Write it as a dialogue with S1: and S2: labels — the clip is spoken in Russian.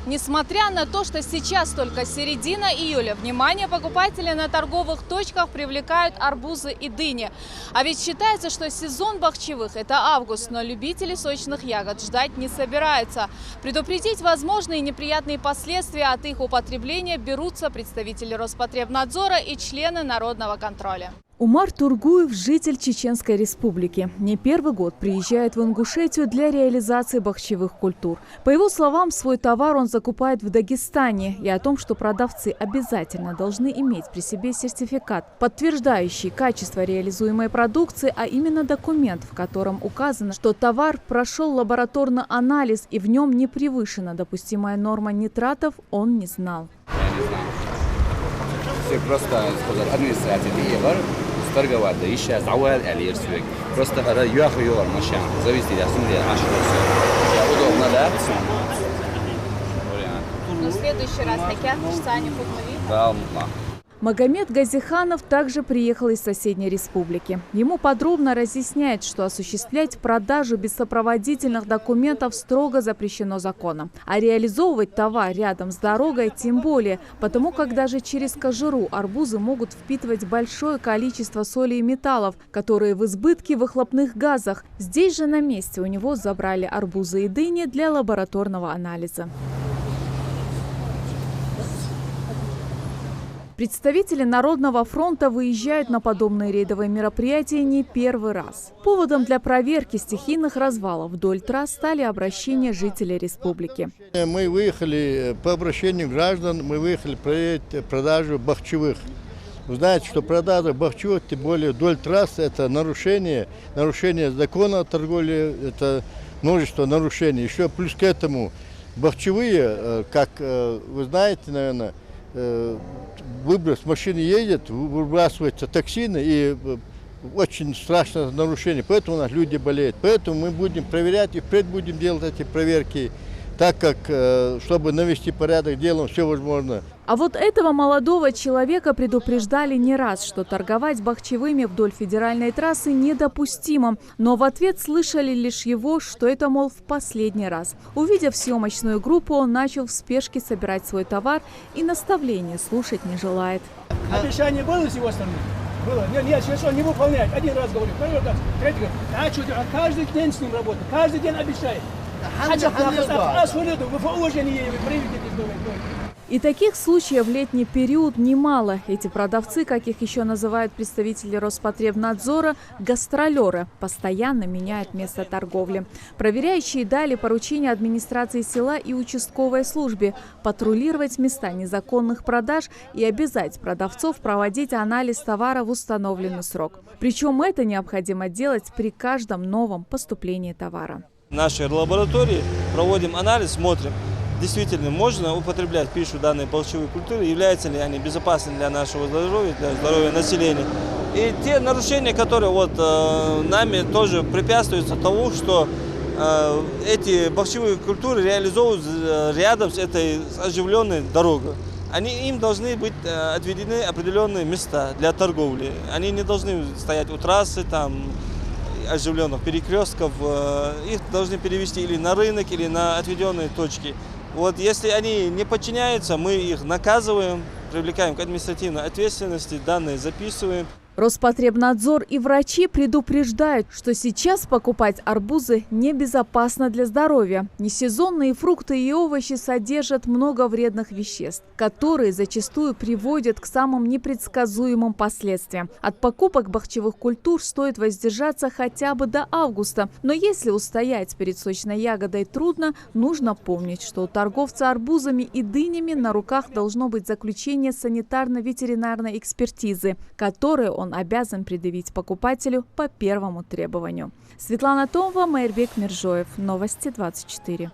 S1: Несмотря на то, что сейчас только середина июля, внимание покупателей на торговых точках привлекают арбузы и дыни. А ведь считается, что сезон бахчевых – это август, но любители сочных ягод ждать не собираются. Предупредить возможные неприятные последствия от их употребления берутся представители Роспотребнадзора и члены народного контроля. Умар Тургуев – житель Чеченской Республики. Не первый год приезжает в Ингушетию для реализации бахчевых культур. По его словам, свой товар он закупает в Дагестане. И о том, что продавцы обязательно должны иметь при себе сертификат, подтверждающий качество реализуемой продукции, а именно документ, в котором указано, что товар прошел лабораторный анализ и в нем не превышена допустимая норма нитратов, он не знал.
S2: Все просто административные выборы. Торговать, да еще завод аллерсвек. Просто когда юахуyor машин, завести асумлия ашрос. Удобно, да?
S1: Но в следующий раз такие специальные футболисты.
S2: Да,
S1: Магомед Газиханов также приехал из соседней республики. Ему подробно разъясняет, что осуществлять продажу без сопроводительных документов строго запрещено законом. А реализовывать товар рядом с дорогой тем более, потому как даже через кожуру арбузы могут впитывать большое количество соли и металлов, которые в избытке в выхлопных газах. Здесь же на месте у него забрали арбузы и дыни для лабораторного анализа. Представители Народного фронта выезжают на подобные рейдовые мероприятия не первый раз. Поводом для проверки стихийных развалов вдоль трасс стали обращения жителей республики.
S3: Мы выехали по обращению граждан, мы выехали проверить продажу бахчевых. Вы знаете, что продажа бахчевых, тем более вдоль трассы, это нарушение закона о торговле, это множество нарушений. Еще плюс к этому бахчевые, как вы знаете, наверное, выброс машины едет, выбрасываются токсины, и очень страшное нарушение. Поэтому у нас люди болеют. Поэтому мы будем проверять и впредь будем делать эти проверки, так как, чтобы навести порядок, делаем все возможное.
S1: А вот этого молодого человека предупреждали не раз, что торговать бахчевыми вдоль федеральной трассы недопустимо. Но в ответ слышали лишь его, что это, мол, в последний раз. Увидев съемочную группу, он начал в спешке собирать свой товар и наставления слушать не желает.
S4: Обещание было с его стороны? Было. Нет, сейчас он не выполняет. Один раз говорю, второй раз, третий раз. А что, каждый день с ним работает, каждый день обещает.
S1: И таких случаев в летний период немало. Эти продавцы, как их еще называют представители Роспотребнадзора, гастролеры, постоянно меняют место торговли. Проверяющие дали поручение администрации села и участковой службе патрулировать места незаконных продаж и обязать продавцов проводить анализ товара в установленный срок. Причем это необходимо делать при каждом новом поступлении товара.
S5: В нашей лаборатории проводим анализ, смотрим, действительно можно употреблять пищу данной бахчевой культуры, являются ли они безопасны для нашего здоровья, для здоровья населения. И те нарушения, которые нами тоже препятствуются тому, что эти бахчевые культуры реализовывают рядом с этой оживленной дорогой. Им должны быть отведены определенные места для торговли. Они не должны стоять у трассы, оживленных перекрестков, их должны перевести или на рынок, или на отведенные точки. Вот если они не подчиняются, мы их наказываем, привлекаем к административной ответственности, данные записываем.
S1: Роспотребнадзор и врачи предупреждают, что сейчас покупать арбузы небезопасно для здоровья. Несезонные фрукты и овощи содержат много вредных веществ, которые зачастую приводят к самым непредсказуемым последствиям. От покупок бахчевых культур стоит воздержаться хотя бы до августа. Но если устоять перед сочной ягодой трудно, нужно помнить, что у торговца арбузами и дынями на руках должно быть заключение санитарно-ветеринарной экспертизы, которое он обязан предъявить покупателю по первому требованию. Светлана Томова, Майрбек Миржоев. Новости 24.